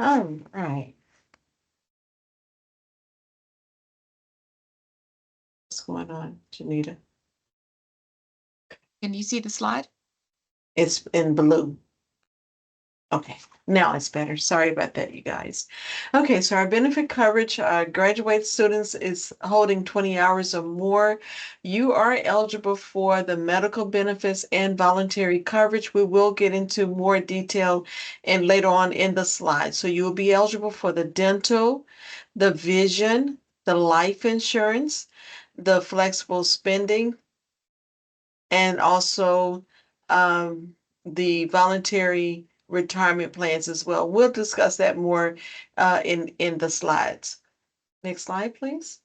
All right. What's going on, Janita? Can you see the slide? It's in blue. Okay, now it's better. Sorry about that, you guys. Okay, so our benefit coverage, graduate students is holding 20 hours or more. You are eligible for the medical benefits and voluntary coverage. We will get into more detail and later on in the slide. So you will be eligible for the dental, the vision, the life insurance, the flexible spending, and also the voluntary retirement plans as well. We'll discuss that more in the slides. Next slide, please.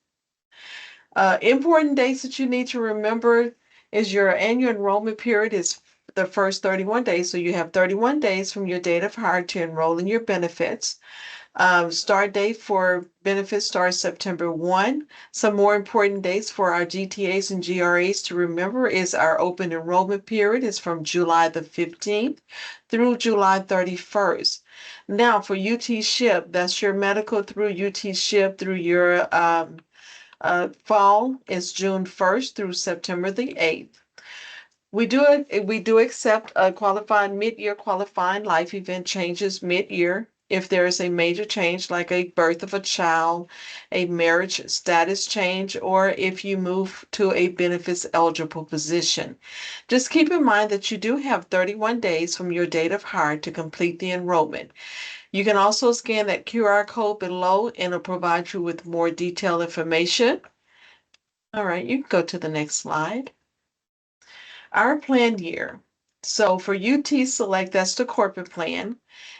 Important dates that you need to remember is your annual enrollment period is the first 31 days. So you have 31 days from your date of hire to enroll in your benefits. Start date for benefits starts September 1. Some more important dates for our GTAs and GRAs to remember is our open enrollment period is from July the 15th through July 31st. Now for UT SHIP, that's your medical through UT SHIP through your fall is June 1st through September the 8th. We do accept qualifying mid-year qualifying life event changes mid-year if there is a major change like a birth of a child, a marriage status change, or if you move to a benefits eligible position. Just keep in mind that you do have 31 days from your date of hire to complete the enrollment. You can also scan that QR code below and it'll provide you with more detailed information. All right, you can go to the next slide. Our planned year. So for UT Select, that's the corporate plan,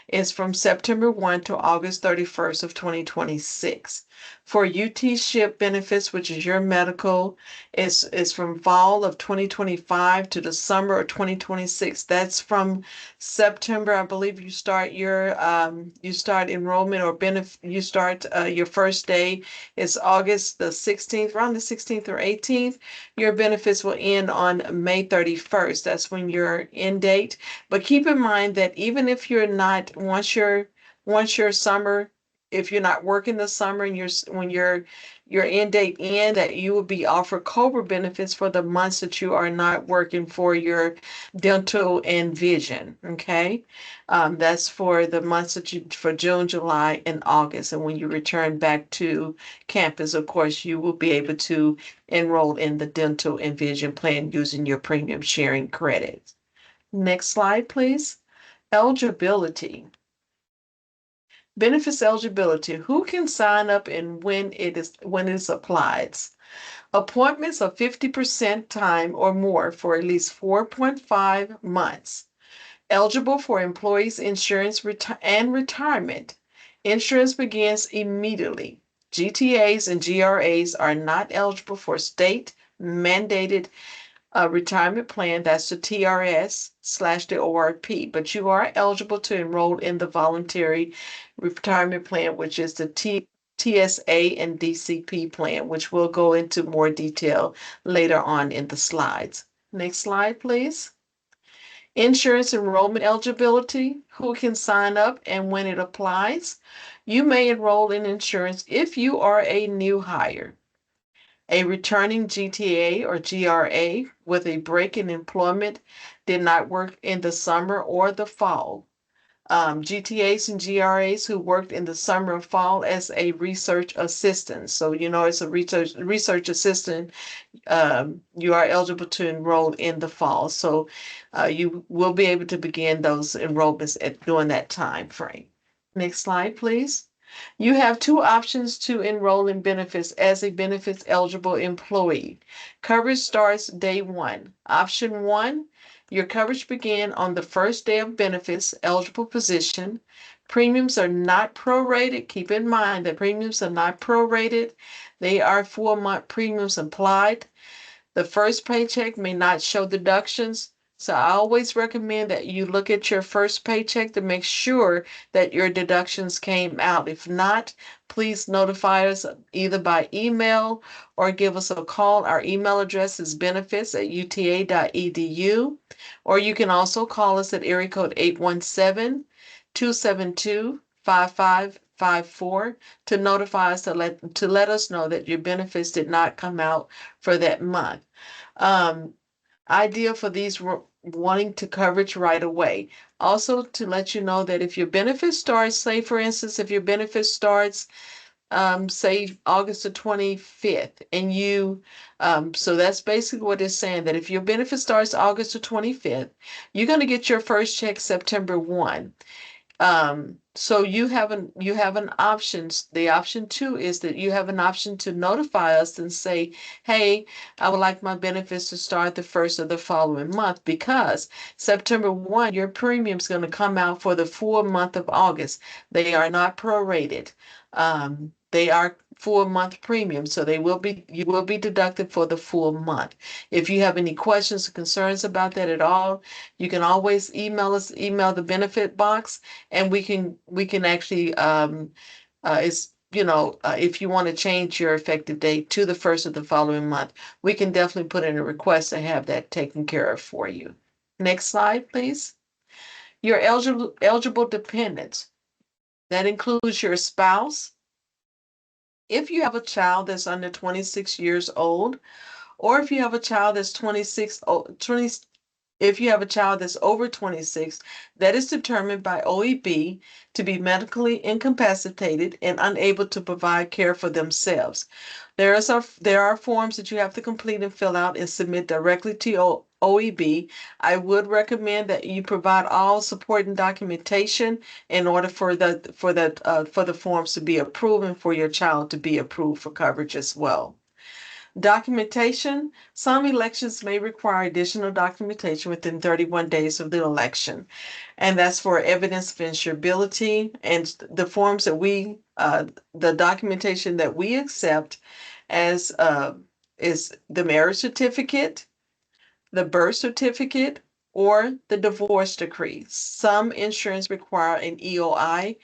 is from September 1 to August 31st of 2026. For UT SHIP benefits, which is your medical, is from fall of 2025 to the summer of 2026. That's from September, I believe you start enrollment or benefit, you start your first day is August the 16th, around the 16th or 18th. Your benefits will end on May 31st. That's when your end date. But keep in mind that even if you're not, once your summer, if you're not working the summer and when your end date end, that you will be offered COBRA benefits for the months that you are not working for your dental and vision. Okay. That's for the months for June, July, and August. And when you return back to campus, of course, you will be able to enroll in the dental and vision plan using your premium sharing credits. Next slide, please. Eligibility. Benefits eligibility. Who can sign up and when it's applied? Appointments of 50% time or more for at least 4.5 months. Eligible for employees insurance and retirement. Insurance begins immediately. GTAs and GRAs are not eligible for state mandated retirement plan. That's the TRS/the ORP, but you are eligible to enroll in the voluntary retirement plan, which is the TSA and DCP plan, which we'll go into more detail later on in the slides. Next slide, please. Insurance enrollment eligibility, who can sign up and when it applies. You may enroll in insurance if you are a new hire, a returning GTA or GRA with a break in employment, did not work in the summer or the fall. GTAs and GRAs who worked in the summer or fall as a research assistant. So, as a research assistant, you are eligible to enroll in the fall. So you will be able to begin those enrollments during that time frame. Next slide, please. You have two options to enroll in benefits as a benefits eligible employee. Coverage starts day one. Option one, your coverage began on the first day of benefits eligible position. Premiums are not prorated. Keep in mind that premiums are not prorated. They are 4-month premiums applied. The first paycheck may not show deductions. So I always recommend that you look at your first paycheck to make sure that your deductions came out. If not, please notify us either by email or give us a call. Our email address is benefits@uta.edu, or you can also call us at area code 817-272 5554 to notify us to let us know that your benefits did not come out for that month. Um, Ideal for these wanting to coverage right away. Also to let you know that if your benefit starts, say for instance, if your benefit starts say August the 25th, and so that's basically what it's saying, that if your benefit starts August the 25th, you're going to get your first check September 1. So you have an option. The option two is that you have an option to notify us and say, hey, I would like my benefits to start the first of the following month, because September 1, your premium is going to come out for the full month of August. They are not prorated. They are full month premium, so you will be deducted for the full month. If you have any questions or concerns about that at all, you can always email the benefit box, and we can actually it's if you want to change your effective date to the first of the following month, we can definitely put in a request to have that taken care of for you. Next slide, please. Your eligible dependents. That includes your spouse. If you have a child that's under 26 years old, or if you have a child that's 26, if you have a child that's over 26, that is determined by OEB to be medically incapacitated and unable to provide care for themselves. There are forms that you have to complete and fill out and submit directly to OEB. I would recommend that you provide all supporting documentation in order for the forms to be approved and for your child to be approved for coverage as well. Documentation. Some elections may require additional documentation within 31 days of the election, and that's for evidence of insurability. And the forms the documentation that we accept as is the marriage certificate, the birth certificate, or the divorce decree. Some insurance require an EOI.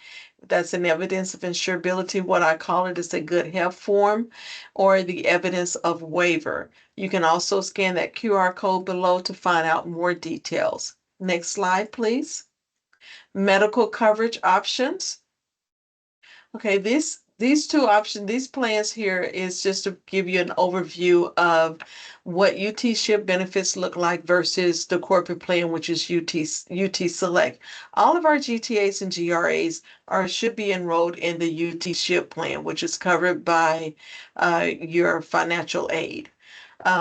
That's an evidence of insurability. What I call it is a good health form, or the evidence of waiver. You can also scan that QR code below to find out more details. Next slide, please. Medical coverage options. Okay, these two options, these plans here is just to give you an overview of what UT SHIP benefits look like versus the corporate plan, which is UT Select. All of our GTAs and GRAs should be enrolled in the UT SHIP plan, which is covered by your financial aid.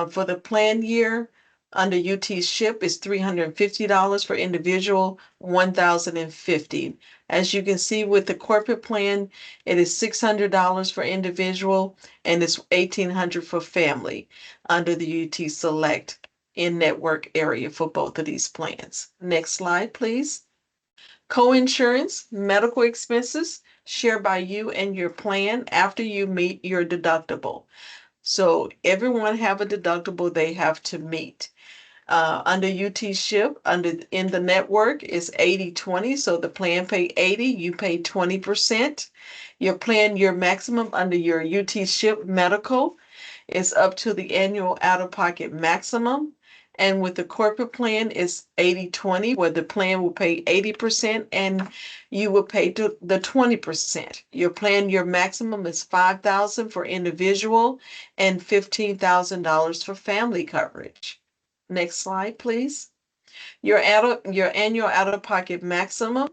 For the plan year, under UT SHIP is $350 for individual, $1,050. As you can see with the corporate plan, it is $600 for individual and it's $1,800 for family under the UT Select in-network area for both of these plans. Next slide, please. Co-insurance, medical expenses shared by you and your plan after you meet your deductible. So everyone have a deductible they have to meet. Under UT SHIP, in the network is 80/20. So the plan pay 80, you pay 20%. Your maximum under your UT SHIP medical is up to the annual out-of-pocket maximum. And with the corporate plan, it's 80/20, where the plan will pay 80% and you will pay the 20%. Your maximum is $5,000 for individual and $15,000 for family coverage. Next slide, please. Your annual out-of-pocket maximum.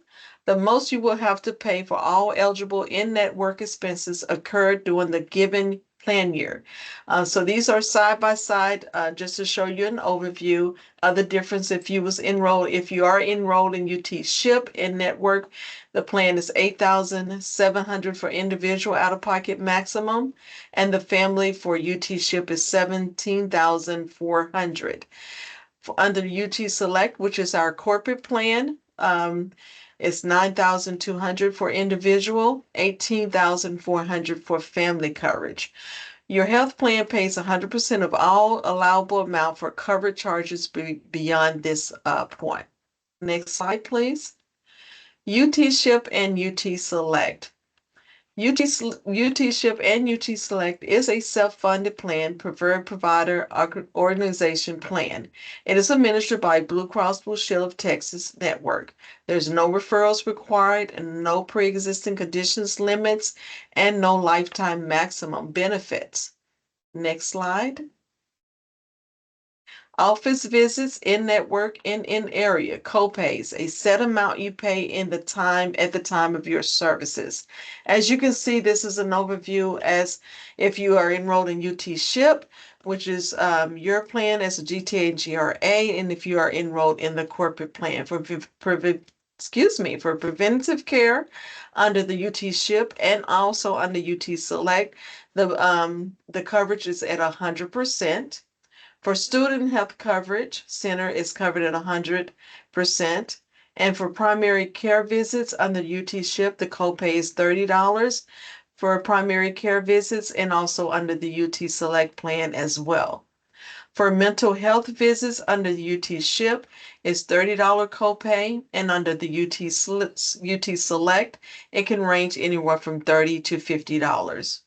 The most you will have to pay for all eligible in-network expenses occurred during the given plan year. So these are side by side, just to show you an overview of the difference. If you are enrolled in UT SHIP in network, the plan is $8,700 for individual out-of-pocket maximum, and the family for UT SHIP is $17,400. Under UT Select, which is our corporate plan, it's $9,200 for individual, $18,400 for family coverage. Your health plan pays 100% of all allowable amount for covered charges beyond this point. Next slide, please. UT SHIP and UT Select. UT SHIP and UT Select is a self-funded plan, preferred provider organization plan. It is administered by Blue Cross Blue Shield of Texas Network. There's no referrals required and no pre-existing conditions limits and no lifetime maximum benefits. Next slide. Office visits, in-network and in-area, co-pays, a set amount you pay at the time of your services. As you can see, this is an overview as if you are enrolled in UT SHIP, which is your plan as a GTA and GRA, and if you are enrolled in the corporate plan for preventative care under the UT SHIP and also under UT Select, the coverage is at 100%. For student health coverage, center is covered at 100%. And for primary care visits under UT SHIP, the copay is $30 for primary care visits and also under the UT Select plan as well. For mental health visits under the UT SHIP, it's $30 copay, and under the UT Select, it can range anywhere from $30 to $50.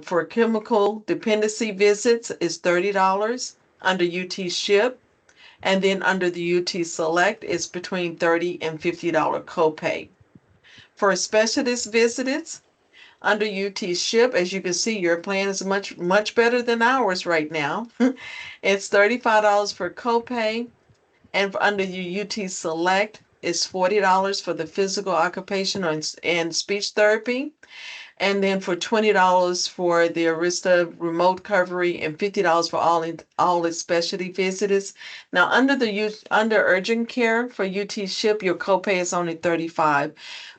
For chemical dependency visits is $30 under UT SHIP, and then under the UT Select is between $30 and $50 copay. For specialist visits under UT SHIP, as you can see, your plan is much better than ours right now. It's $35 for copay, and under UT Select is $40 for the physical, occupational, and speech therapy. And then for $20 for the Arista remote recovery and $50 for all the specialty visitors. Now under urgent care for UT SHIP, your copay is only $35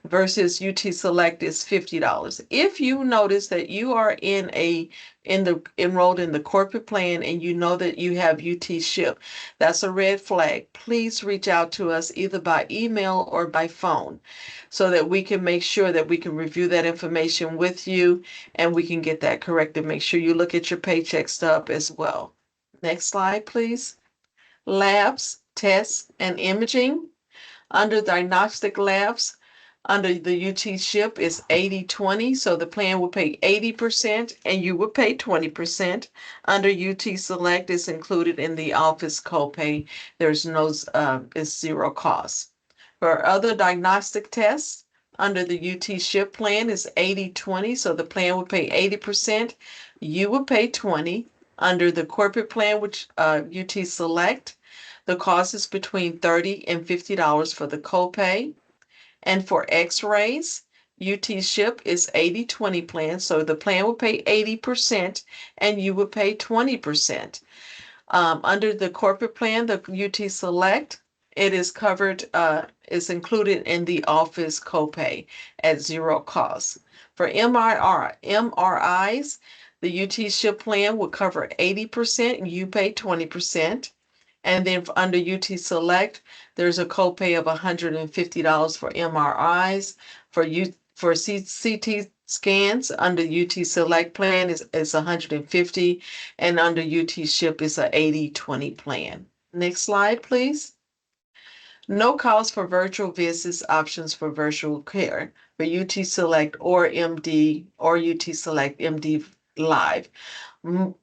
versus UT Select is $50. If you notice that you are enrolled in the corporate plan and you know that you have UT SHIP, that's a red flag. Please reach out to us either by email or by phone so that we can make sure that we can review that information with you and we can get that corrected. Make sure you look at your paycheck stub as well. Next slide, please. Labs, tests, and imaging. Under diagnostic labs, under the UT SHIP is 80/20, so the plan will pay 80% and you will pay 20%. Under UT Select is included in the office copay. There's no, it's zero cost. For other diagnostic tests, under the UT SHIP plan is 80/20, so the plan will pay 80%, you will pay 20. Under the corporate plan, which UT Select, the cost is between $30 and $50 for the copay. And for x-rays, UT SHIP is 80/20 plan, so the plan will pay 80% and you will pay 20%. Under the corporate plan, the UT Select, it is covered, is included in the office copay at zero cost. For MRIs, the UT SHIP plan will cover 80% and you pay 20%. And then under UT Select, there's a copay of $150 for MRIs. For CT scans under UT Select plan is $150, and under UT SHIP is a 80/20 plan. Next slide, please. No cost for virtual visits, options for virtual care for UT Select or MD or UT Select MD Live.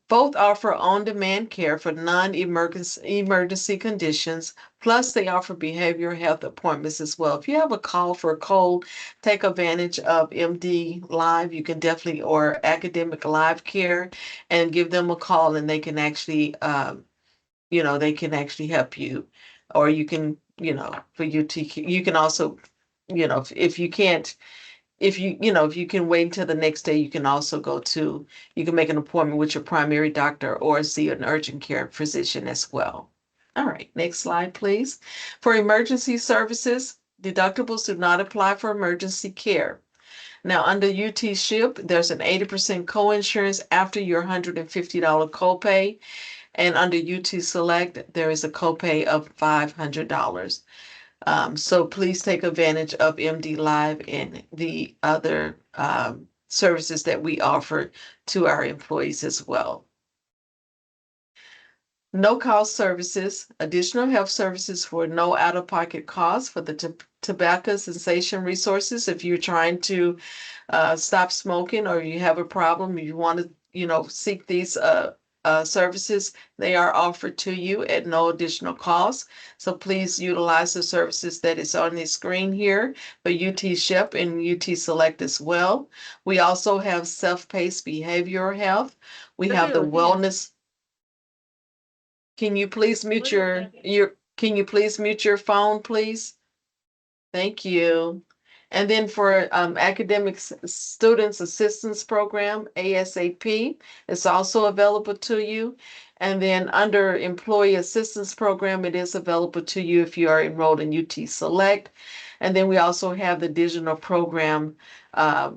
Both offer on-demand care for non-emergency conditions, plus they offer behavioral health appointments as well. If you have a call for a cold, take advantage of MD Live. You can definitely, or Academic Live Care, and give them a call and they can actually, they can actually help you. Or you can, for UT, you can also, if you can't, if you can wait until the next day, you can also you can make an appointment with your primary doctor or see an urgent care physician as well. All right, next slide, please. For emergency services, deductibles do not apply for emergency care. Now, under UT SHIP, there's an 80% coinsurance after your $150 copay. And under UT Select, there is a copay of $500. So please take advantage of MD Live and the other services that we offer to our employees as well. No cost services, additional health services for no out-of-pocket costs for the tobacco cessation resources. If you're trying to stop smoking or you have a problem, you want to, seek these services, they are offered to you at no additional cost. So please utilize the services that is on the screen here for UT SHIP and UT Select as well. We also have self-paced behavioral health. We have the wellness. Can you please mute can you please mute your phone, please? Thank you. And then for Academic Students Assistance Program, ASAP, it's also available to you. And then under Employee Assistance Program, it is available to you if you are enrolled in UT Select. And then we also have the digital program,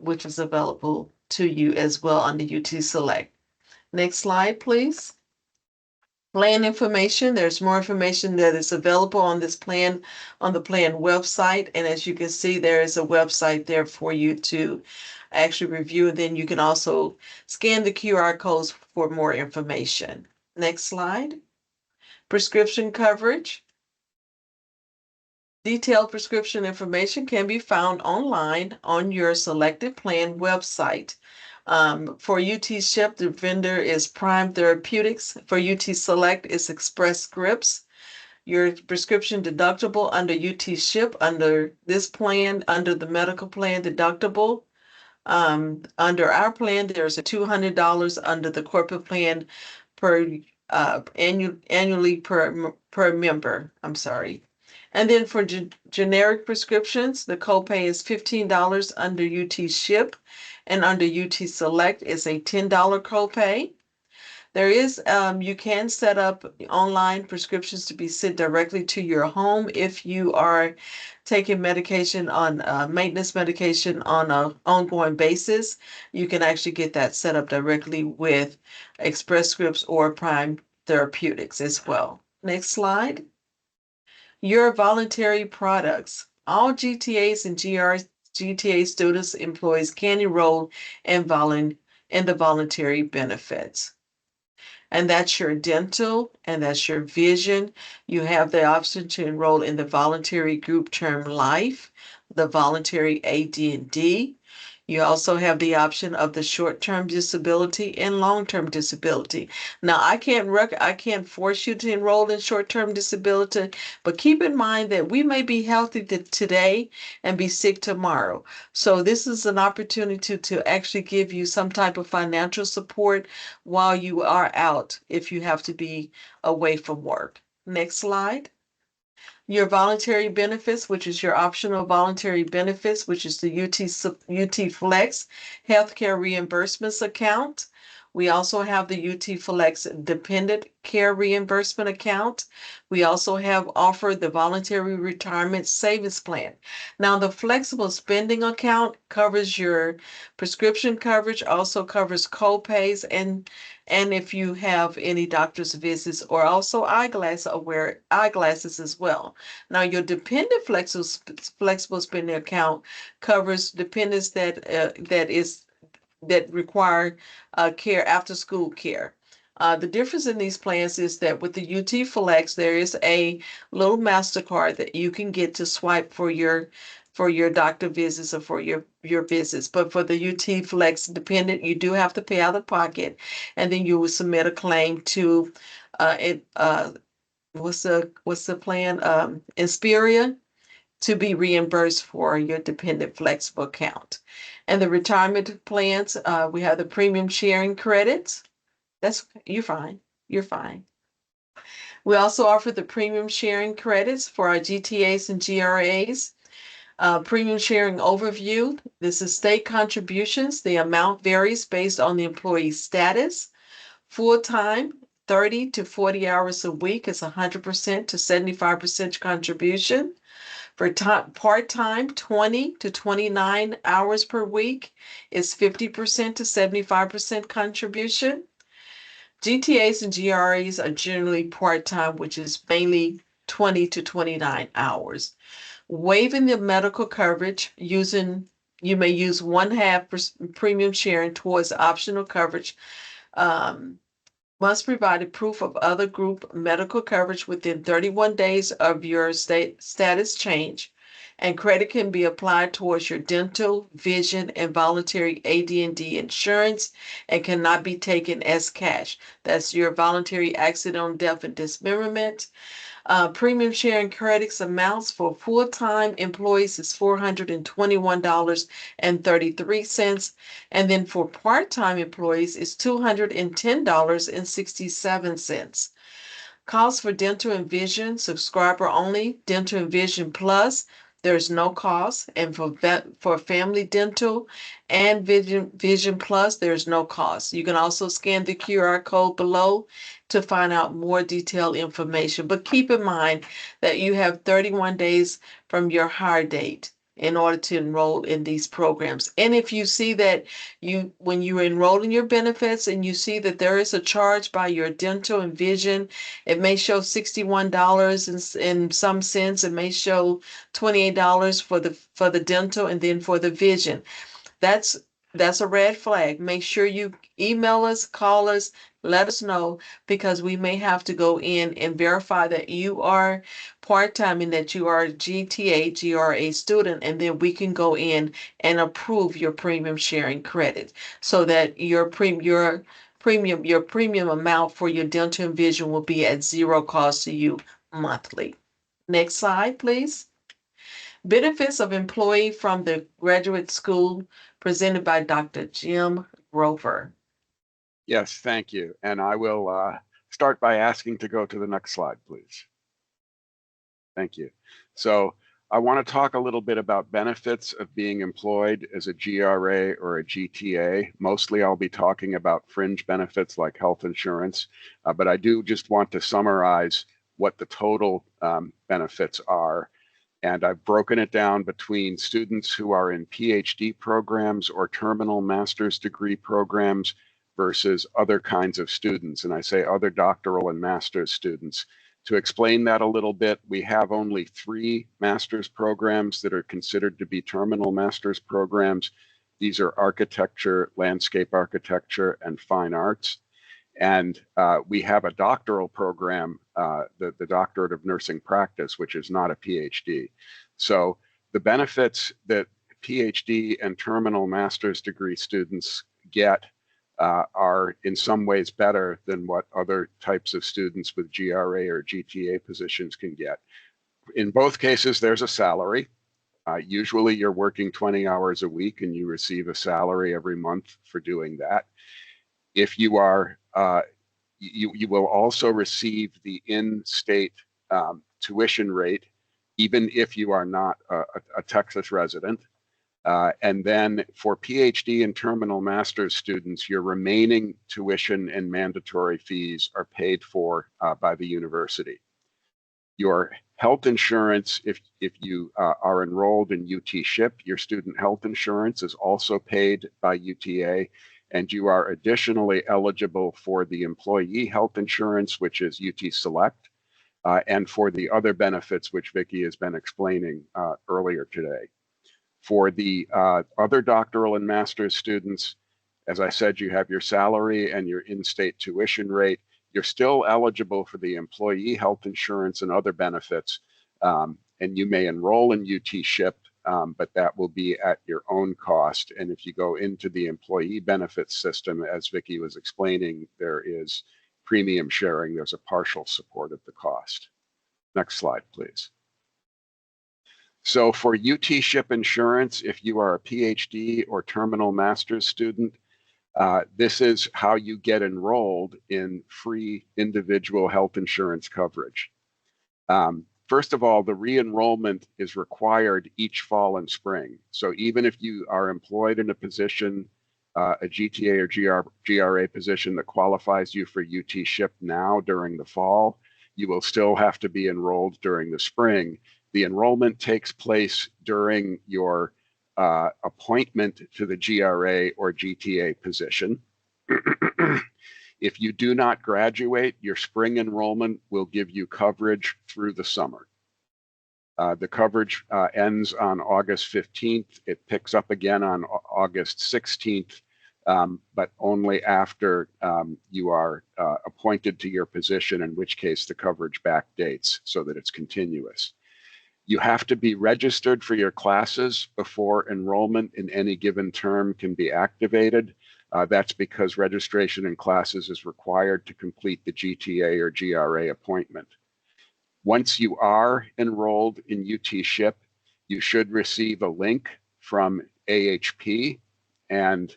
which is available to you as well under UT Select. Next slide, please. Plan information. There's more information that is available on this plan, on the plan website. And as you can see, there is a website there for you to actually review. And then you can also scan the QR codes for more information. Next slide. Prescription coverage. Detailed prescription information can be found online on your selected plan website. For UT SHIP, the vendor is Prime Therapeutics. For UT Select, it's Express Scripts. Your prescription deductible under UT SHIP, under this plan, under the medical plan deductible. Under our plan, there's a $200 under the corporate plan per annually per member. I'm sorry. And then for generic prescriptions, the copay is $15 under UT SHIP, and under UT Select is a $10 copay. There is, you can set up online prescriptions to be sent directly to your home if you are taking medication on maintenance medication on an ongoing basis. You can actually get that set up directly with Express Scripts or Prime Therapeutics as well. Next slide. Your voluntary products. All GTAs and GTA students, employees can enroll in the voluntary benefits. And that's your dental and that's your vision. You have the option to enroll in the voluntary group term life, the voluntary AD&D. You also have the option of the short-term disability and long-term disability. Now, I can't force you to enroll in short-term disability, but keep in mind that we may be healthy today and be sick tomorrow. So this is an opportunity to actually give you some type of financial support while you are out if you have to be away from work. Next slide. Your voluntary benefits, which is your optional voluntary benefits, which is the UT Flex Healthcare Reimbursements account. We also have the UT Flex Dependent Care Reimbursement account. We also have offered the Voluntary Retirement Savings Plan. Now, the flexible spending account covers your prescription coverage, also covers co-pays, and if you have any doctor's visits, or also eyeglasses as well. Now, your dependent flexible spending account covers dependents that require care, after school care. The difference in these plans is that with the UT Flex, there is a little MasterCard that you can get to swipe for your doctor visits or for your visits. But for the UT Flex dependent, you do have to pay out of pocket, and then you will submit a claim to what's the plan? Inspiria, to be reimbursed for your dependent flexible account. And the retirement plans, we have the premium sharing credits. You're fine. You're fine. We also offer the premium sharing credits for our GTAs and GRAs. Premium sharing overview. This is state contributions. The amount varies based on the employee's status. Full-time, 30 to 40 hours a week is 100% to 75% contribution. For part-time, 20 to 29 hours per week is 50% to 75% contribution. GTAs and GRAs are generally part-time, which is mainly 20 to 29 hours. Waiving the medical coverage, you may use 1/2 premium sharing towards optional coverage Must provide a proof of other group medical coverage within 31 days of your status change, and credit can be applied towards your dental, vision, and voluntary AD&D insurance and cannot be taken as cash. That's your voluntary accidental death and dismemberment. Premium sharing credits amounts for full-time employees is $421.33, and then for part-time employees is $210.67. Cost for dental and vision, subscriber only, dental and vision plus, there's no cost. And for family dental and vision plus, there's no cost. You can also scan the QR code below to find out more detailed information. But keep in mind that you have 31 days from your hire date in order to enroll in these programs. And if you see that when you enroll in your benefits and you see that there is a charge by your dental and vision, it may show $61 in some cents. It may show $28 for the dental and then for the vision. That's a red flag. Make sure you email us, call us, let us know, because we may have to go in and verify that you are part-time and that you are a GTA, GRA student, and then we can go in and approve your premium sharing credit so that your premium amount for your dental and vision will be at zero cost to you monthly. Next slide, please. Benefits of employee from the graduate school presented by Dr. Jim Grover. Yes, thank you. And I will start by asking to go to the next slide, please. Thank you. So I want to talk a little bit about benefits of being employed as a GRA or a GTA. Mostly I'll be talking about fringe benefits like health insurance, but I do just want to summarize what the total benefits are. And I've broken it down between students who are in PhD programs or terminal master's degree programs versus other kinds of students. And I say other doctoral and master's students. To explain that a little bit, we have only 3 master's programs that are considered to be terminal master's programs. These are architecture, landscape architecture, and fine arts. And we have a doctoral program, the Doctorate of Nursing Practice, which is not a PhD. So the benefits that PhD and terminal master's degree students get are in some ways better than what other types of students with GRA or GTA positions can get. In both cases, there's a salary. Usually you're working 20 hours a week and you receive a salary every month for doing that. If you are, you will also receive the in-state tuition rate, even if you are not a Texas resident. And then for PhD and terminal master's students, your remaining tuition and mandatory fees are paid for by the university. Your health insurance, if you are enrolled in UT SHIP, your student health insurance is also paid by UTA, and you are additionally eligible for the employee health insurance, which is UT Select, and for the other benefits which Vicki has been explaining earlier today. For the other doctoral and master's students, as I said, you have your salary and your in-state tuition rate. You're still eligible for the employee health insurance and other benefits, and you may enroll in UT SHIP, but that will be at your own cost. And if you go into the employee benefits system, as Vicki was explaining, there is premium sharing. There's a partial support of the cost. Next slide, please. So for UT SHIP insurance, if you are a PhD or terminal master's student, this is how you get enrolled in free individual health insurance coverage. First of all, the re-enrollment is required each fall and spring. So even if you are employed in a position, a GTA or GRA position that qualifies you for UT SHIP now during the fall, you will still have to be enrolled during the spring. The enrollment takes place during your appointment to the GRA or GTA position. If you do not graduate, your spring enrollment will give you coverage through the summer. The coverage ends on August 15th. It picks up again on August 16th but only after you are appointed to your position, in which case the coverage backdates so that it's continuous. You have to be registered for your classes before enrollment in any given term can be activated. That's because registration in classes is required to complete the GTA or GRA appointment. Once you are enrolled in UT SHIP, you should receive a link from AHP, and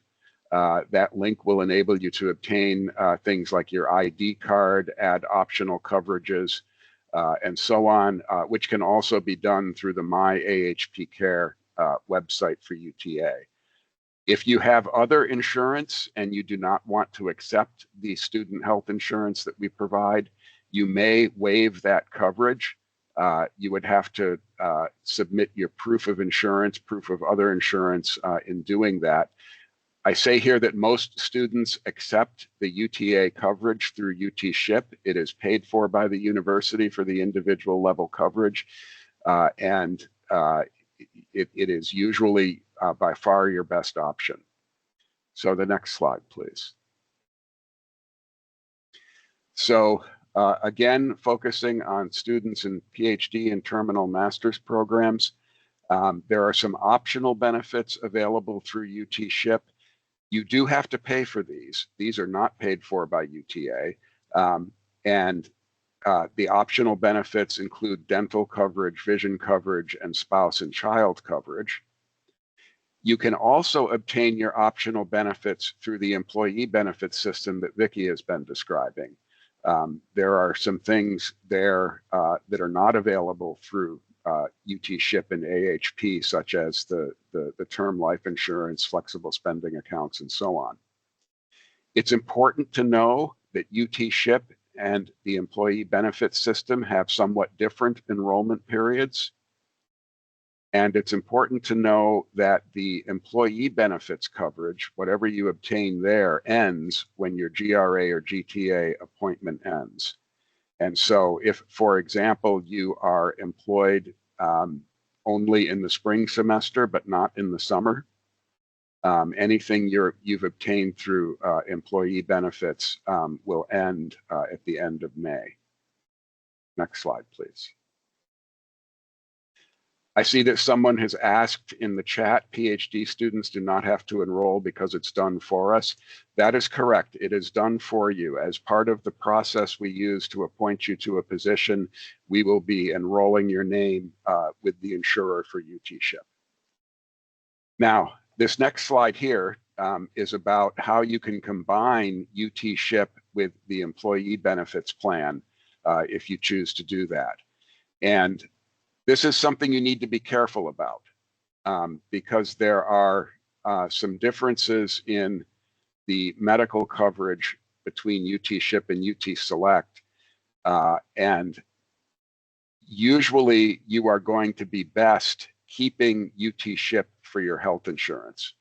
that link will enable you to obtain things like your ID card, add optional coverages, and so on, which can also be done through the My AHP Care website for UTA. If you have other insurance and you do not want to accept the student health insurance that we provide, you may waive that coverage. You would have to submit your proof of insurance, proof of other insurance in doing that. I say here that most students accept the UTA coverage through UT SHIP. It is paid for by the university for the individual level coverage, and it is usually by far your best option. So the next slide, please. So again, focusing on students in PhD and terminal master's programs, there are some optional benefits available through UT SHIP. You do have to pay for these. These are not paid for by UTA. And the optional benefits include dental coverage, vision coverage, and spouse and child coverage. You can also obtain your optional benefits through the employee benefits system that Vicki has been describing. There are some things there that are not available through UT SHIP and AHP, such as the term life insurance, flexible spending accounts, and so on. It's important to know that UT SHIP and the employee benefits system have somewhat different enrollment periods. And it's important to know that the employee benefits coverage, whatever you obtain there, ends when your GRA or GTA appointment ends. And so if, for example, you are employed only in the spring semester, but not in the summer, anything you've obtained through employee benefits will end at the end of May. Next slide, please. I see that someone has asked in the chat, PhD students do not have to enroll because it's done for us. That is correct. It is done for you. As part of the process we use to appoint you to a position, we will be enrolling your name with the insurer for UT SHIP. Now, this next slide here is about how you can combine UT SHIP with the employee benefits plan if you choose to do that. And this is something you need to be careful about because there are some differences in the medical coverage between UT SHIP and UT Select. And usually you are going to be best keeping UT SHIP for your health insurance.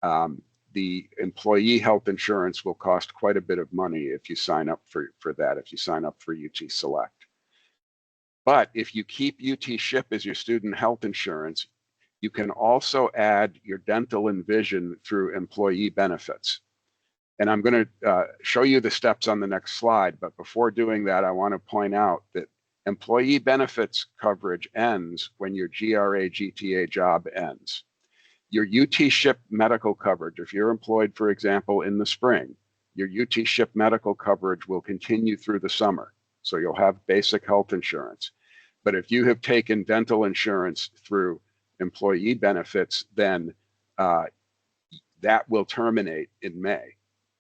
The employee health insurance will cost quite a bit of money if you sign up for that, if you sign up for UT Select. But if you keep UT SHIP as your student health insurance, you can also add your dental and vision through employee benefits. And I'm going to show you the steps on the next slide. But before doing that, I want to point out that employee benefits coverage ends when your GRA GTA job ends. Your UT SHIP medical coverage, if you're employed, for example, in the spring, your UT SHIP medical coverage will continue through the summer. So you'll have basic health insurance. But if you have taken dental insurance through employee benefits, then that will terminate in May.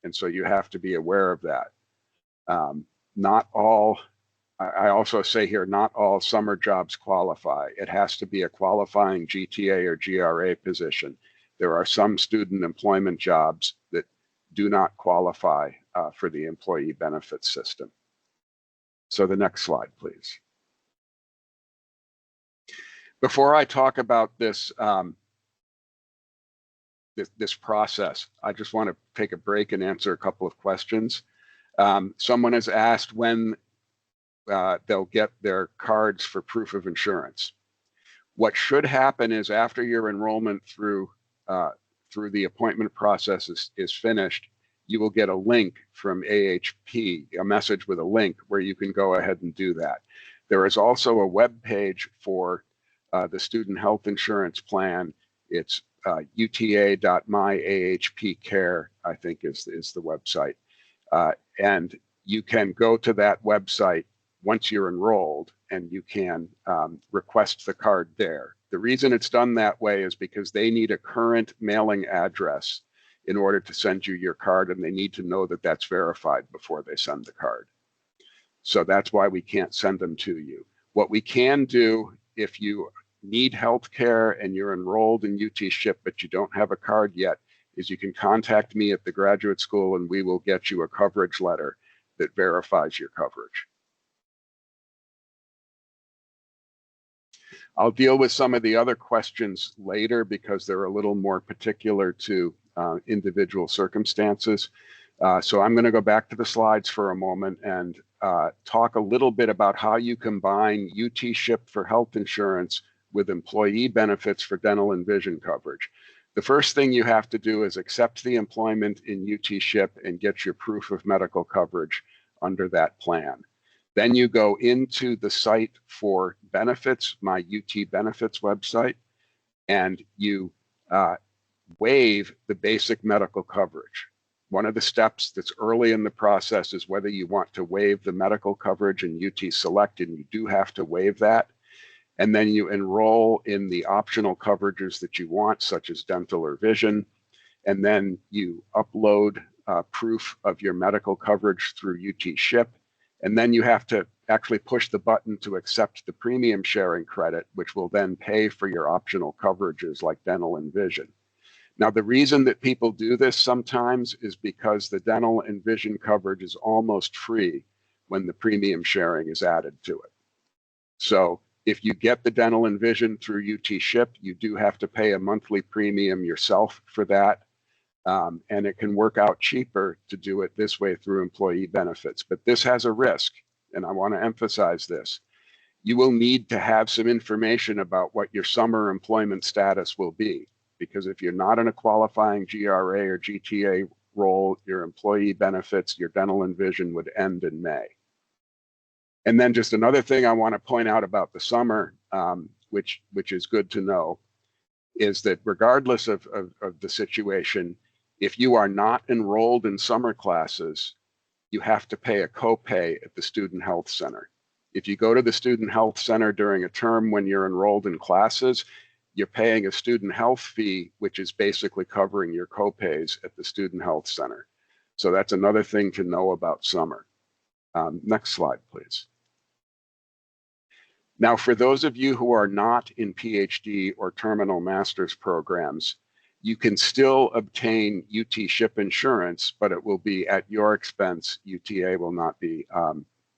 And so you have to be aware of that. Not all, I also say here, not all summer jobs qualify. It has to be a qualifying GTA or GRA position. There are some student employment jobs that do not qualify for the employee benefits system. So the next slide, please. Before I talk about this, this process, I just want to take a break and answer a couple of questions. Someone has asked when they'll get their cards for proof of insurance. What should happen is after your enrollment through through the appointment process is finished, you will get a link from AHP, a message with a link where you can go ahead and do that. There is also a web page for the student health insurance plan. It's uta.myahpcare, I think is the website. And you can go to that website once you're enrolled, and you can request the card there. The reason it's done that way is because they need a current mailing address in order to send you your card, and they need to know that that's verified before they send the card. So that's why we can't send them to you. What we can do, if you need health care and you're enrolled in UT SHIP but you don't have a card yet, is you can contact me at the graduate school and we will get you a coverage letter that verifies your coverage. I'll deal with some of the other questions later because they're a little more particular to individual circumstances. So I'm going to go back to the slides for a moment and talk a little bit about how you combine UT SHIP for health insurance with employee benefits for dental and vision coverage. The first thing you have to do is accept the employment in UT SHIP and get your proof of medical coverage under that plan. Then you go into the site for benefits, my UT benefits website, and you waive the basic medical coverage. One of the steps that's early in the process is whether you want to waive the medical coverage in UT Select, and you do have to waive that. And then you enroll in the optional coverages that you want, such as dental or vision. And then you upload proof of your medical coverage through UT SHIP. And then you have to actually push the button to accept the premium sharing credit, which will then pay for your optional coverages like dental and vision. Now, the reason that people do this sometimes is because the dental and vision coverage is almost free when the premium sharing is added to it. So if you get the dental and vision through UT SHIP, you do have to pay a monthly premium yourself for that. And it can work out cheaper to do it this way through employee benefits. But this has a risk, and I want to emphasize this. You will need to have some information about what your summer employment status will be, because if you're not in a qualifying GRA or GTA role, your employee benefits, your dental and vision would end in May. And then just another thing I want to point out about the summer, which is good to know, is that regardless of the situation, if you are not enrolled in summer classes, you have to pay a copay at the Student Health Center. If you go to the Student Health Center during a term when you're enrolled in classes, you're paying a student health fee, which is basically covering your copays at the Student Health Center. So that's another thing to know about summer. Next slide, please. Now, for those of you who are not in PhD or terminal master's programs, you can still obtain UT SHIP insurance, but it will be at your expense. UTA will not be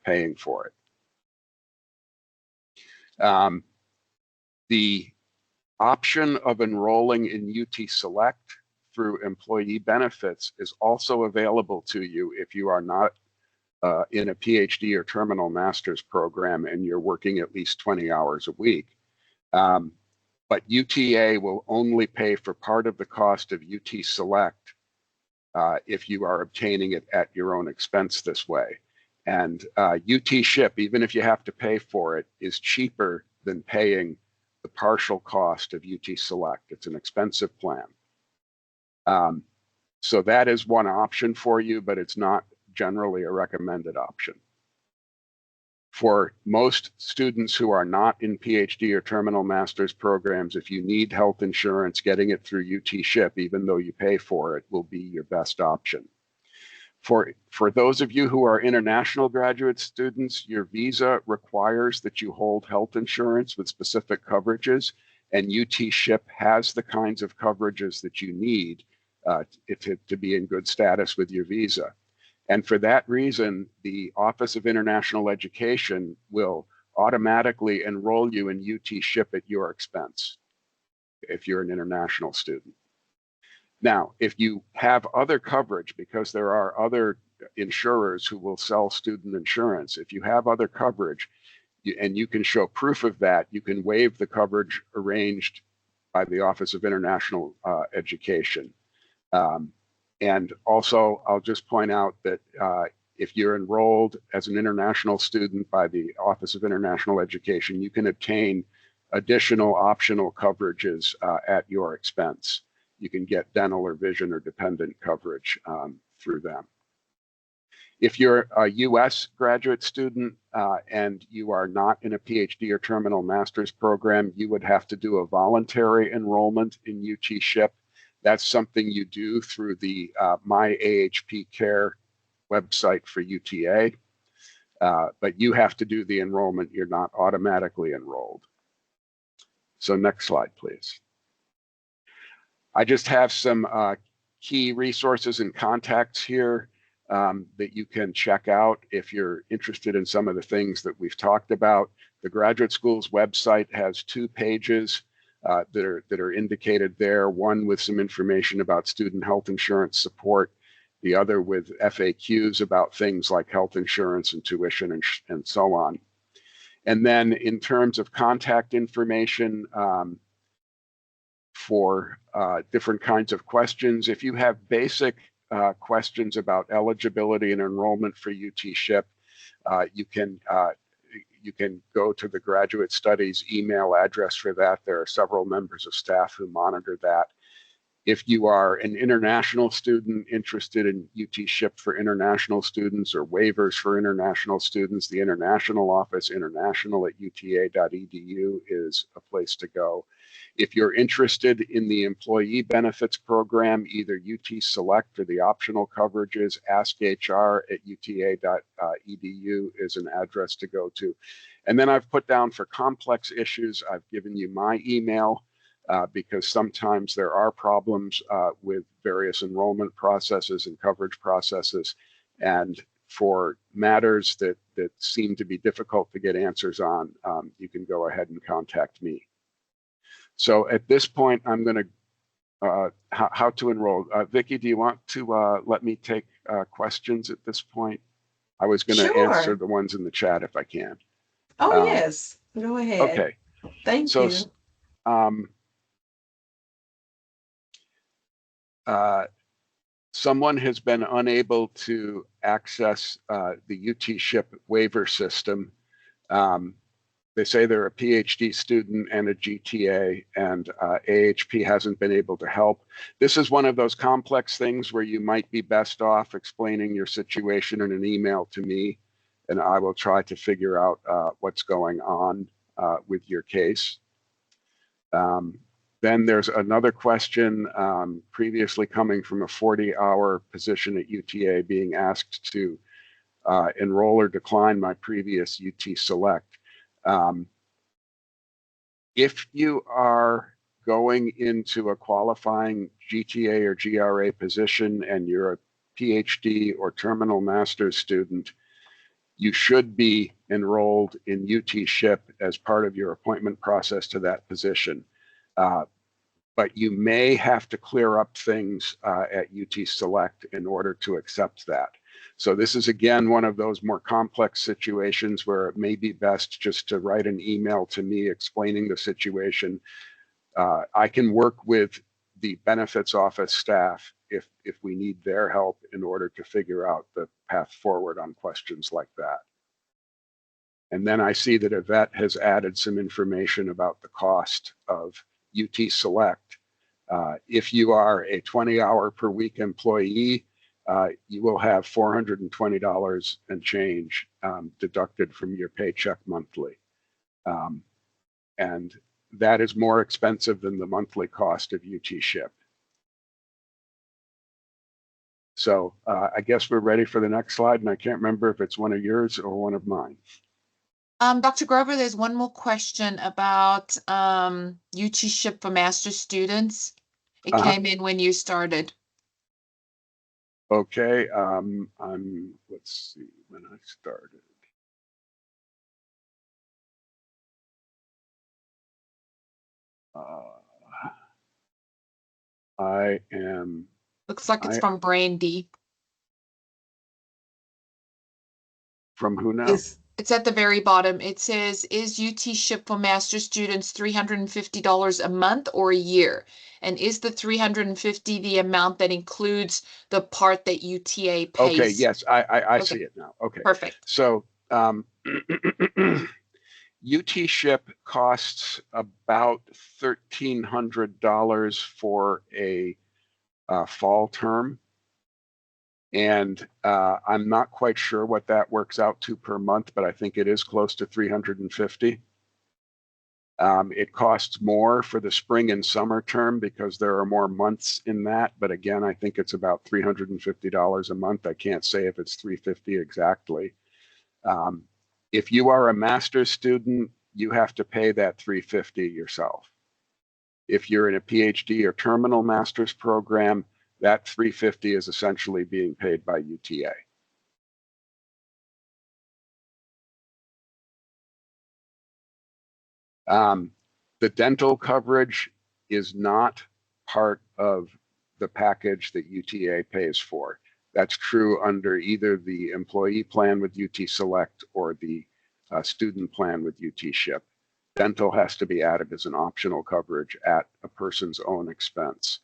paying for it. The option of enrolling in UT Select through employee benefits is also available to you if you are not in a PhD or terminal master's program and you're working at least 20 hours a week. But UTA will only pay for part of the cost of UT Select if you are obtaining it at your own expense this way. And UT SHIP, even if you have to pay for it, is cheaper than paying the partial cost of UT Select. It's an expensive plan. So that is one option for you, but it's not generally a recommended option. For most students who are not in PhD or terminal master's programs, if you need health insurance, getting it through UT SHIP, even though you pay for it, will be your best option. For those of you who are international graduate students, your visa requires that you hold health insurance with specific coverages, and UT SHIP has the kinds of coverages that you need to be in good status with your visa. And for that reason, the Office of International Education will automatically enroll you in UT SHIP at your expense if you're an international student. Now, if you have other coverage, because there are other insurers who will sell student insurance, if you have other coverage and you can show proof of that, you can waive the coverage arranged by the Office of International Education. And also, I'll just point out that if you're enrolled as an international student by the Office of International Education, you can obtain additional optional coverages at your expense. You can get dental or vision or dependent coverage through them. If you're a U.S. graduate student and you are not in a PhD or terminal master's program, you would have to do a voluntary enrollment in UT SHIP. That's something you do through the My AHP Care website for UTA, but you have to do the enrollment. You're not automatically enrolled. So next slide, please. I just have some key resources and contacts here that you can check out if you're interested in some of the things that we've talked about. The graduate school's website has 2 pages that are indicated there, one with some information about student health insurance support, the other with FAQs about things like health insurance and tuition and so on. And then in terms of contact information for different kinds of questions, if you have basic questions about eligibility and enrollment for UT SHIP, you can go to the Graduate Studies email address for that. There are several members of staff who monitor that. If you are an international student interested in UT SHIP for international students or waivers for international students, the international office, international@uta.edu, is a place to go. If you're interested in the employee benefits program, either UT Select or the optional coverages, askhr@uta.edu is an address to go to. And then I've put down for complex issues, I've given you my email. Because sometimes there are problems with various enrollment processes and coverage processes. And for matters that seem to be difficult to get answers on, you can go ahead and contact me. So at this point, I'm going to, how to enroll. Vicki, do you want to let me take questions at this point? I was going to answer the ones in the chat if I can. Oh, yes. Go ahead. Okay. Thank you. Someone has been unable to access the UT SHIP waiver system. They say they're a PhD student and a GTA, and AHP hasn't been able to help. This is one of those complex things where you might be best off explaining your situation in an email to me, and I will try to figure out what's going on with your case. Then there's another question previously coming from a 40-hour position at UTA being asked to enroll or decline my previous UT Select. If you are going into a qualifying GTA or GRA position and you're a PhD or terminal master's student, you should be enrolled in UT SHIP as part of your appointment process to that position. But you may have to clear up things at UT Select in order to accept that. So this is, again, one of those more complex situations where it may be best just to write an email to me explaining the situation. I can work with the benefits office staff if we need their help in order to figure out the path forward on questions like that. And then I see that Yvette has added some information about the cost of UT Select. If you are a 20-hour per week employee, you will have $420 and change deducted from your paycheck monthly. And that is more expensive than the monthly cost of UT SHIP. So I guess we're ready for the next slide, and I can't remember if it's one of yours or one of mine. Dr. Grover, there's one more question about UT SHIP for master's students. It came in when you started. Okay, let's see when I started. I am. Looks like it's from Brandy. From who now? It's at the very bottom. It says, is UT SHIP for master students $350 a month or a year? And is the 350 the amount that includes the part that UTA pays? Okay, yes, I Okay. see it now. Okay. Perfect. So UT SHIP costs about $1,300 for a fall term. And I'm not quite sure what that works out to per month, but I think it is close to 350. It costs more for the spring and summer term because there are more months in that. But again, I think it's about $350 a month. I can't say if it's 350 exactly. If you are a master's student, you have to pay that 350 yourself. If you're in a PhD or terminal master's program, that 350 is essentially being paid by UTA. The dental coverage is not part of the package that UTA pays for. That's true under either the employee plan with UT Select or the student plan with UT SHIP. Dental has to be added as an optional coverage at a person's own expense.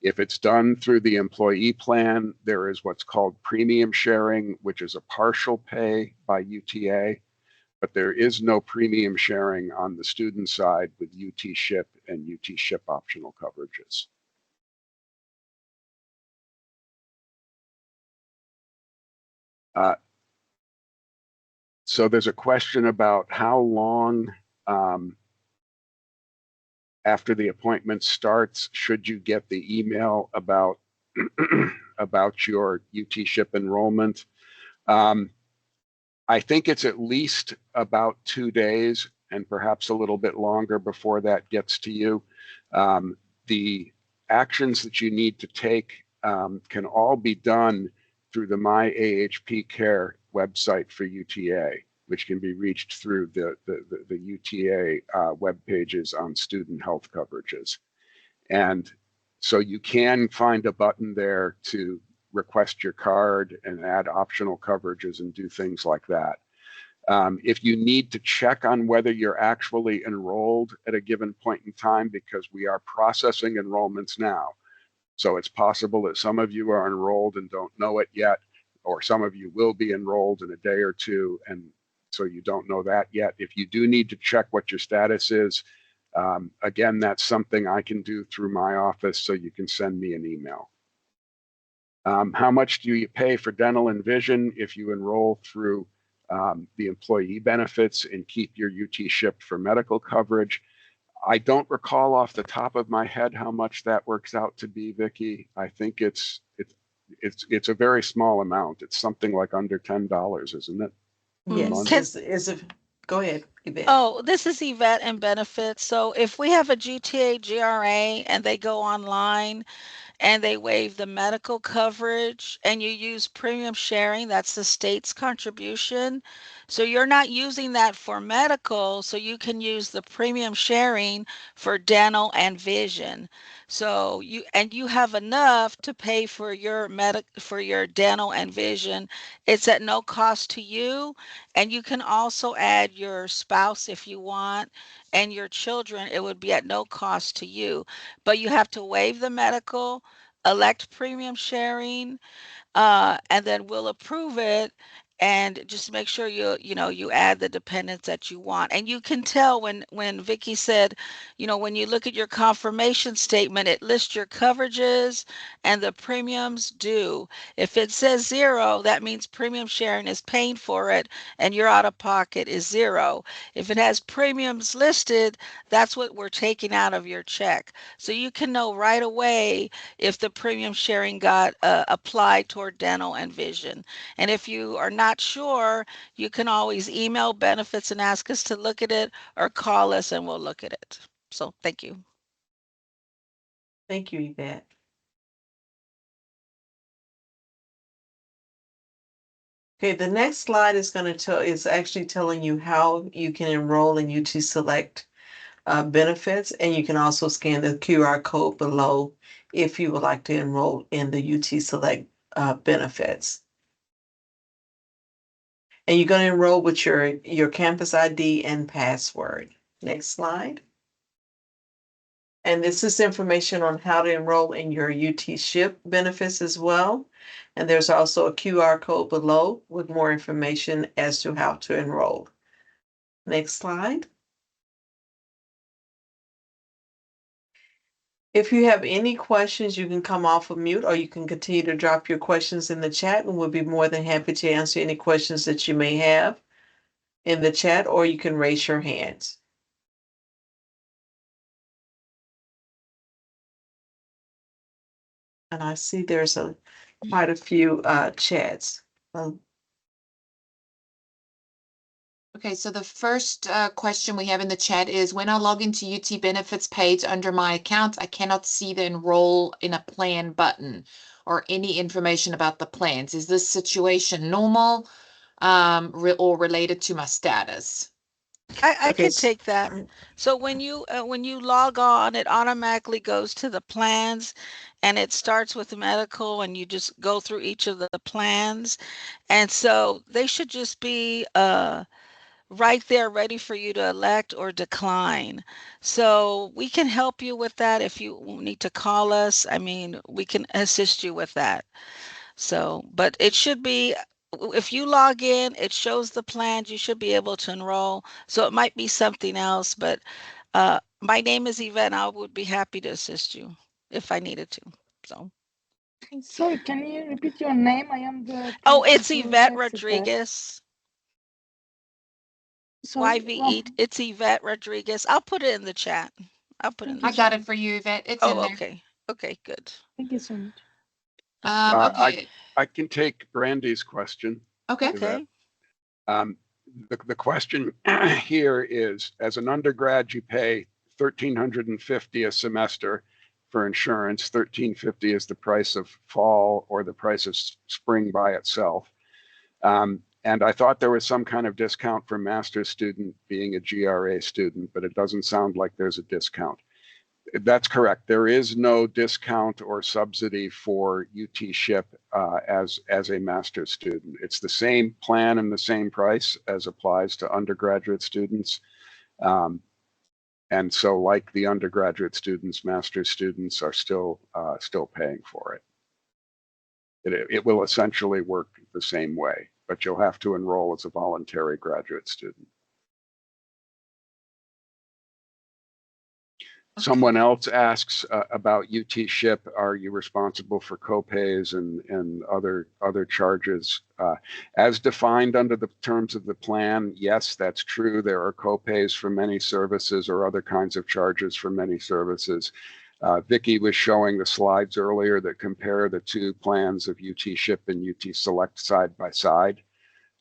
If it's done through the employee plan, there is what's called premium sharing, which is a partial pay by UTA, but there is no premium sharing on the student side with UT SHIP and UT SHIP optional coverages. So there's a question about how long after the appointment starts should you get the email about about your UT SHIP enrollment. I think it's at least about 2 days and perhaps a little bit longer before that gets to you. The actions that you need to take can all be done through the My AHP Care website for UTA, which can be reached through the UTA web pages on student health coverages. And so you can find a button there to request your card and add optional coverages and do things like that. If you need to check on whether you're actually enrolled at a given point in time, because we are processing enrollments now. So it's possible that some of you are enrolled and don't know it yet, or some of you will be enrolled in a day or two, and so you don't know that yet. If you do need to check what your status is, again, that's something I can do through my office, so you can send me an email. How much do you pay for dental and vision if you enroll through the employee benefits and keep your UT SHIP for medical coverage? I don't recall off the top of my head how much that works out to be, Vicki. I think it's a very small amount. It's something like under $10, isn't it? Yes. Go ahead, Yvette. Oh, this is Yvette and benefits. So if we have a GTA GRA and they go online and they waive the medical coverage and you use premium sharing, that's the state's contribution. So you're not using that for medical, so you can use the premium sharing for dental and vision. So you have enough to pay for your dental and vision. It's at no cost to you, and you can also add your spouse if you want and your children. It would be at no cost to you, but you have to waive the medical, elect premium sharing, and then we'll approve it. And just make sure you add the dependents that you want. And you can tell when Vicky said, when you look at your confirmation statement, it lists your coverages and the premiums due. If it says 0, that means premium sharing is paying for it and your out of pocket is 0. If it has premiums listed, that's what we're taking out of your check. So you can know right away if the premium sharing got applied toward dental and vision. And if you are not sure, you can always email benefits and ask us to look at it, or call us and we'll look at it. So thank you. Thank you, Yvette. Okay, the next slide is actually telling you how you can enroll in UT Select benefits, and you can also scan the QR code below if you would like to enroll in the UT Select benefits. And you're going to enroll with your campus ID and password. Next slide. And this is information on how to enroll in your UT SHIP benefits as well. And there's also a QR code below with more information as to how to enroll. Next slide. If you have any questions, you can come off of mute or you can continue to drop your questions in the chat, and we'll be more than happy to answer any questions that you may have in the chat, or you can raise your hands. And I see there's quite a few chats. Okay, so the first question we have in the chat is, when I log into UT benefits page under my account, I cannot see the enroll in a plan button or any information about the plans. Is this situation normal or related to my status? I Okay. can take that. So when you log on, it automatically goes to the plans, and it starts with medical, and you just go through each of the plans, and so they should just be right there ready for you to elect or decline. So we can help you with that if you need to call us. I mean, we can assist you with that. So, but it should be, if you log in, it shows the plans, you should be able to enroll. So it might be something else, but my name is Yvette, and I would be happy to assist you if I needed to. So. Sorry, can you repeat your name? I am the Oh, person it's who Yvette checks the test. Rodriguez. Sorry, YVE. It's Yvette Rodriguez. I'll put it in the chat. I'll put it in the I chat. got it for you, Yvette. It's Oh, in there. okay. Okay, good. thank you so much. Okay. I can take Brandy's question. Okay. Okay. The question here is, as an undergrad, you pay $1,350 a semester for insurance. $1,350 is the price of fall or the price of spring by itself. And I thought there was some kind of discount for master's student being a GRA student, but it doesn't sound like there's a discount. That's correct. There is no discount or subsidy for UT SHIP as a master's student. It's the same plan and the same price as applies to undergraduate students. And so like the undergraduate students, master's students are still paying for it. It will essentially work the same way, but you'll have to enroll as a voluntary graduate student. Someone else asks about UT SHIP. Are you responsible for copays and other charges? As defined under the terms of the plan, yes, that's true. There are copays for many services or other kinds of charges for many services. Vicki was showing the slides earlier that compare the two plans of UT SHIP and UT Select side by side.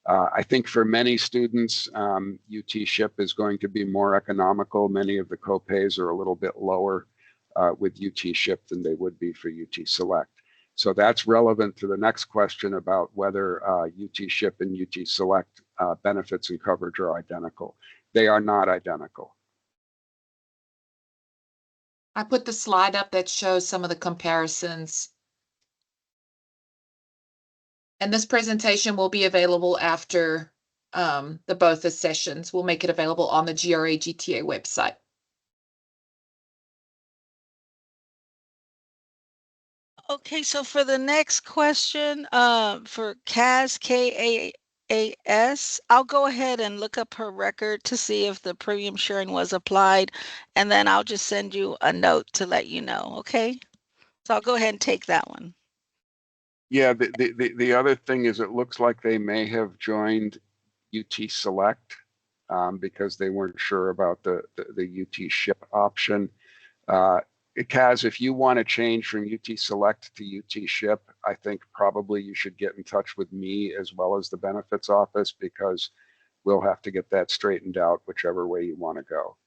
I think for many students, UT SHIP is going to be more economical. Many of the copays are a little bit lower with UT SHIP than they would be for UT Select. So that's relevant to the next question about whether UT SHIP and UT Select benefits and coverage are identical. They are not identical. I put the slide up that shows some of the comparisons. And this presentation will be available after both the sessions. We'll make it available on the GRA GTA website. Okay, so for the next question, for Kaz, K-A-A-S, I'll go ahead and look up her record to see if the premium sharing was applied, and then I'll just send you a note to let you know, okay? So I'll go ahead and take that one. Yeah, the other thing is it looks like they may have joined UT Select because they weren't sure about the UT SHIP option. Kaz, if you want to change from UT Select to UT SHIP, I think probably you should get in touch with me as well as the benefits office, because we'll have to get that straightened out whichever way you want to go.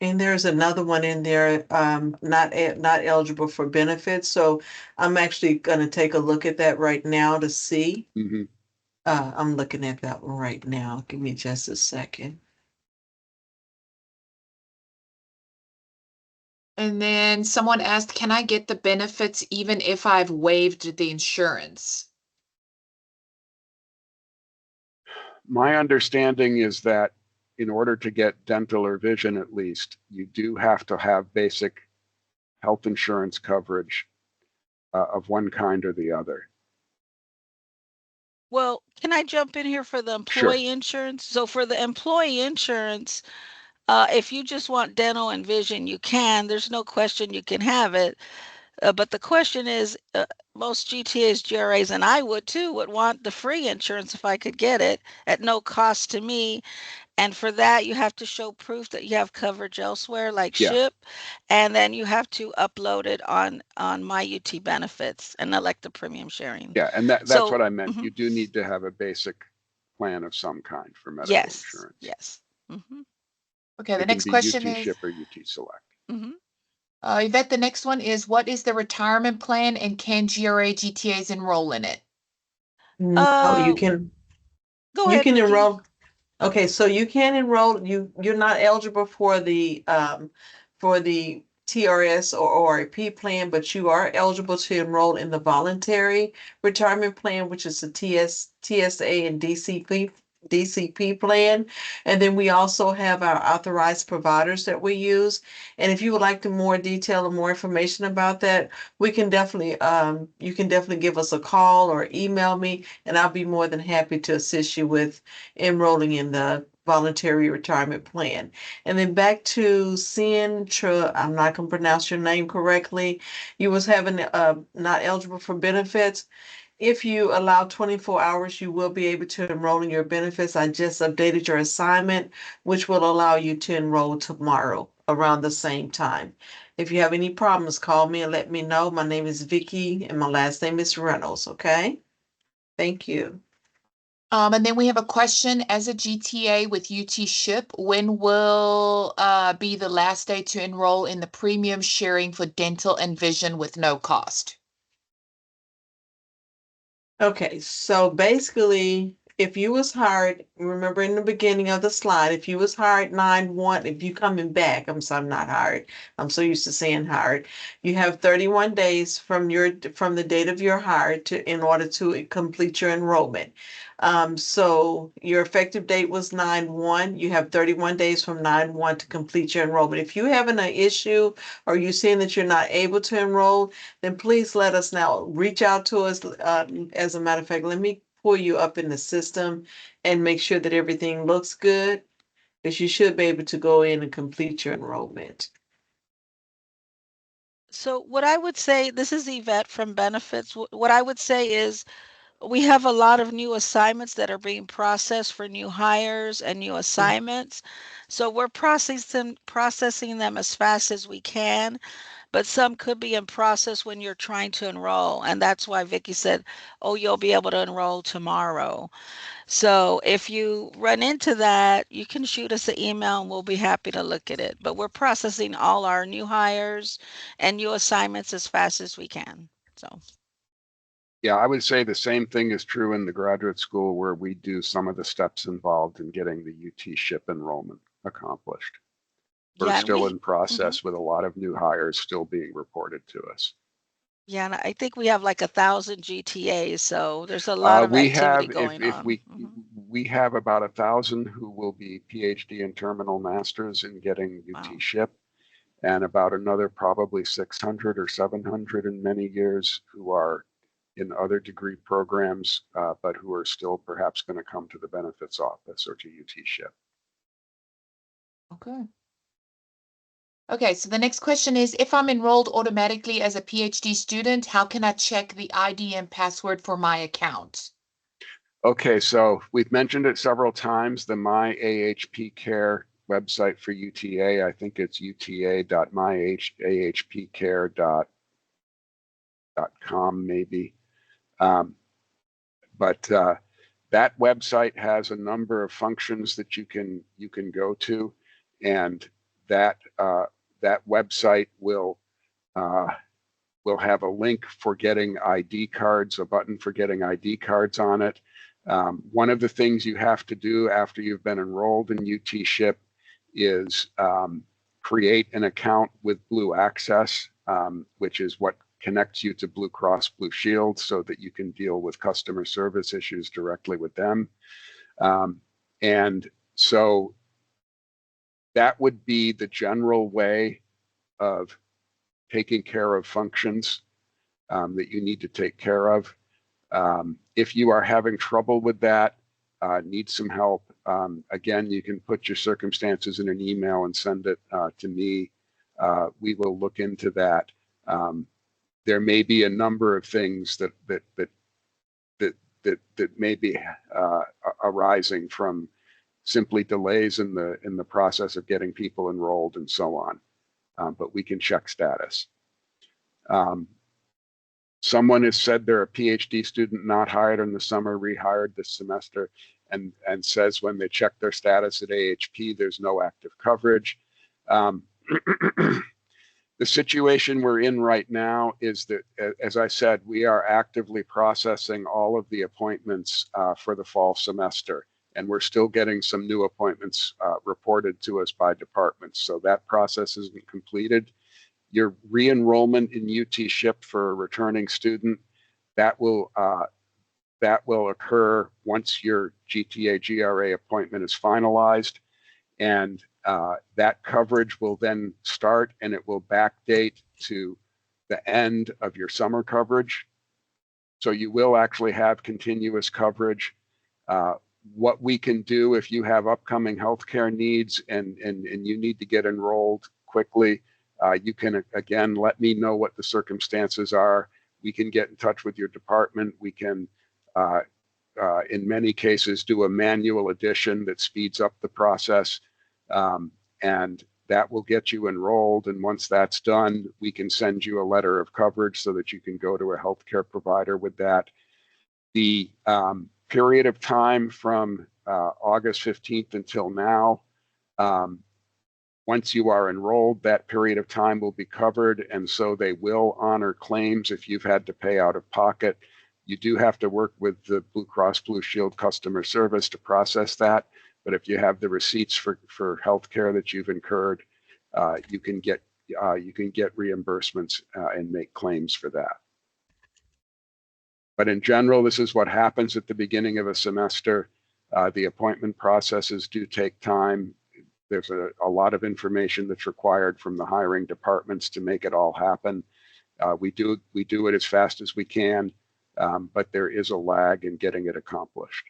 And there's another one in there, not eligible for benefits. So I'm actually going to take a look at that right now to see. Mm-hmm. I'm looking at that one right now. Give me just a second. And then someone asked, can I get the benefits even if I've waived the insurance? My understanding is that in order to get dental or vision, at least, you do have to have basic health insurance coverage of one kind or the other. Well, can I jump in here for the Sure. employee insurance? So for the employee insurance, if you just want dental and vision, you can. There's no question you can have it. But the question is, most GTAs, GRAs, and I would too, would want the free insurance if I could get it at no cost to me. And for that, you have to show proof that you have coverage elsewhere, like Yeah. SHIP, and then you have to upload it on my UT benefits and elect the premium sharing. Yeah, and that's So, what I meant. mhm, You do need to have a basic plan of some kind for medical yes, insurance. yes. Mhm, Okay, the It can next be question UT is, Ship or UT Select. mhm. Yvette, the next one is, what is the retirement plan and can GRA GTAs enroll in it? No, Uh, go you ahead, can Vicky. enroll. Okay, so you can enroll, you're not eligible for the TRS or ORP plan, but you are eligible to enroll in the voluntary retirement plan, which is the TSA and DCP plan. And then we also have our authorized providers that we use. And if you would like to more detail or more information about that, we can definitely you can definitely give us a call or email me, and I'll be more than happy to assist you with enrolling in the voluntary retirement plan. And then back to Sintra, I'm not going to pronounce your name correctly. You was having not eligible for benefits. If you allow 24 hours, you will be able to enroll in your benefits. I just updated your assignment, which will allow you to enroll tomorrow around the same time. If you have any problems, call me and let me know. My name is Vicky and my last name is Reynolds, okay? Thank you. And then we have a question, as a GTA with UT Ship, when will be the last day to enroll in the premium sharing for dental and vision with no cost? Okay, so basically, if you was hired, remember in the beginning of the slide, if you was hired 9/1, if you coming back, I'm not hired. I'm so used to saying hired. You have 31 days from the date of your hire to in order to complete your enrollment. So your effective date was 9/1. You have 31 days from 9/1 to complete your enrollment. If you having an issue or you seeing that you're not able to enroll, then please let us know. Reach out to us. As a matter of fact, let me pull you up in the system and make sure that everything looks good, because you should be able to go in and complete your enrollment. So what I would say, this is Yvette from benefits. What I would say is we have a lot of new assignments that are being processed for new hires and new assignments. So we're processing them as fast as we can, but some could be in process when you're trying to enroll. And that's why Vicky said, oh, you'll be able to enroll tomorrow. So if you run into that, you can shoot us an email and we'll be happy to look at it. But we're processing all our new hires and new assignments as fast as we can. So. Yeah, I would say the same thing is true in the graduate school where we do some of the steps involved in getting the UT Ship enrollment accomplished. We're Yeah, and still in Mhm. process with a lot of new hires still being reported to us. Yeah, and I think we have like 1,000 GTAs, so there's a lot of We activity have, going if on. we have about 1,000 who will be PhD and terminal masters in getting UT Wow. Ship, and about another probably 600 or 700 in many years who are in other degree programs, but who are still perhaps going to come to the benefits office or to UT Ship. Okay. Okay, so the next question is, if I'm enrolled automatically as a PhD student, how can I check the ID and password for my account? Okay, so we've mentioned it several times, the My AHP Care website for UTA. I think it's uta.myahpcare.com maybe. But that website has a number of functions that you can go to, and that that website will have a link for getting ID cards, a button for getting ID cards on it. One of the things you have to do after you've been enrolled in UT Ship is create an account with Blue Access, which is what connects you to Blue Cross Blue Shield so that you can deal with customer service issues directly with them. And so that would be the general way of taking care of functions that you need to take care of. If you are having trouble with that, need some help, again, you can put your circumstances in an email and send it to me. We will look into that. There may be a number of things that may be arising from simply delays in the process of getting people enrolled and so on. But we can check status. Someone has said they're a PhD student not hired in the summer, rehired this semester, and says when they check their status at AHP, there's no active coverage. The situation we're in right now is that, as I said, we are actively processing all of the appointments for the fall semester, and we're still getting some new appointments reported to us by departments. So that process isn't completed. Your re-enrollment in UT SHIP for a returning student, that will occur once your GTA GRA appointment is finalized, and that coverage will then start, and it will backdate to the end of your summer coverage. So you will actually have continuous coverage. What we can do if you have upcoming healthcare needs and you need to get enrolled quickly, you can, again, let me know what the circumstances are. We can get in touch with your department. We can, in many cases, do a manual addition that speeds up the process, and that will get you enrolled. And once that's done, we can send you a letter of coverage so that you can go to a healthcare provider with that. The period of time from August 15th until now, once you are enrolled, that period of time will be covered, and so they will honor claims if you've had to pay out of pocket. You do have to work with the Blue Cross Blue Shield customer service to process that, but if you have the receipts for healthcare that you've incurred, you can get reimbursements and make claims for that. But in general, this is what happens at the beginning of a semester. The appointment processes do take time. There's a lot of information that's required from the hiring departments to make it all happen. We do it as fast as we can, but there is a lag in getting it accomplished.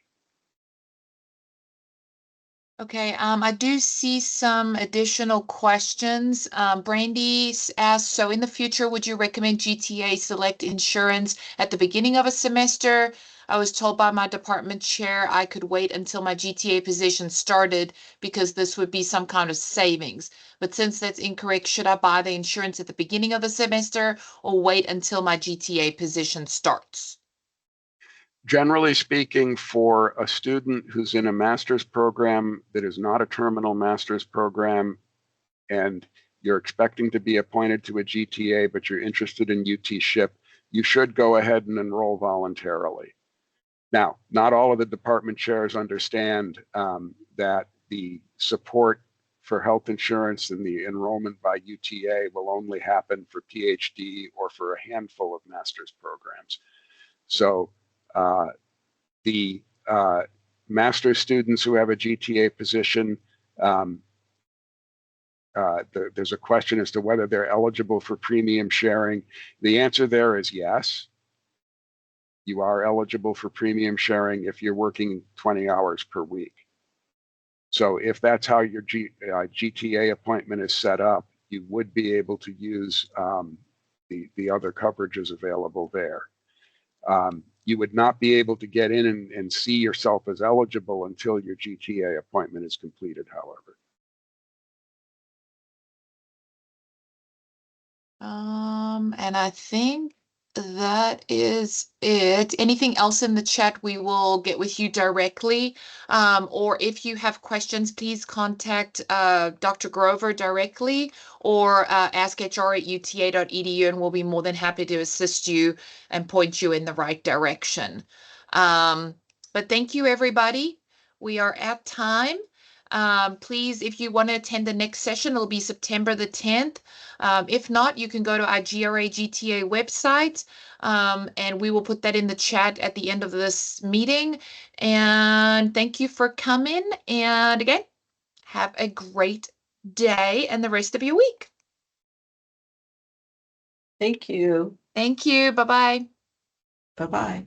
Okay, I do see some additional questions. Brandy asks, so in the future, would you recommend GTA select insurance at the beginning of a semester? I was told by my department chair I could wait until my GTA position started because this would be some kind of savings. But since that's incorrect, should I buy the insurance at the beginning of the semester or wait until my GTA position starts? Generally speaking, for a student who's in a master's program that is not a terminal master's program, and you're expecting to be appointed to a GTA, but you're interested in UT SHIP, you should go ahead and enroll voluntarily. Now, not all of the department chairs understand that the support for health insurance and the enrollment by UTA will only happen for PhD or for a handful of master's programs. So the master's students who have a GTA position, there's a question as to whether they're eligible for premium sharing. The answer there is yes. You are eligible for premium sharing if you're working 20 hours per week. So if that's how your GTA appointment is set up, you would be able to use the other coverages available there. You would not be able to get in and see yourself as eligible until your GTA appointment is completed, however. And I think that is it. Anything else in the chat, we will get with you directly. Or if you have questions, please contact Dr. Grover directly or ask hr@uta.edu, and we'll be more than happy to assist you and point you in the right direction. But thank you, everybody. We are at time. Please, if you want to attend the next session, it'll be September the 10th. If not, you can go to our GRA GTA website, and we will put that in the chat at the end of this meeting. And thank you for coming. And again, have a great day and the rest of your week. Thank you. Thank you. Bye-bye. Bye-bye.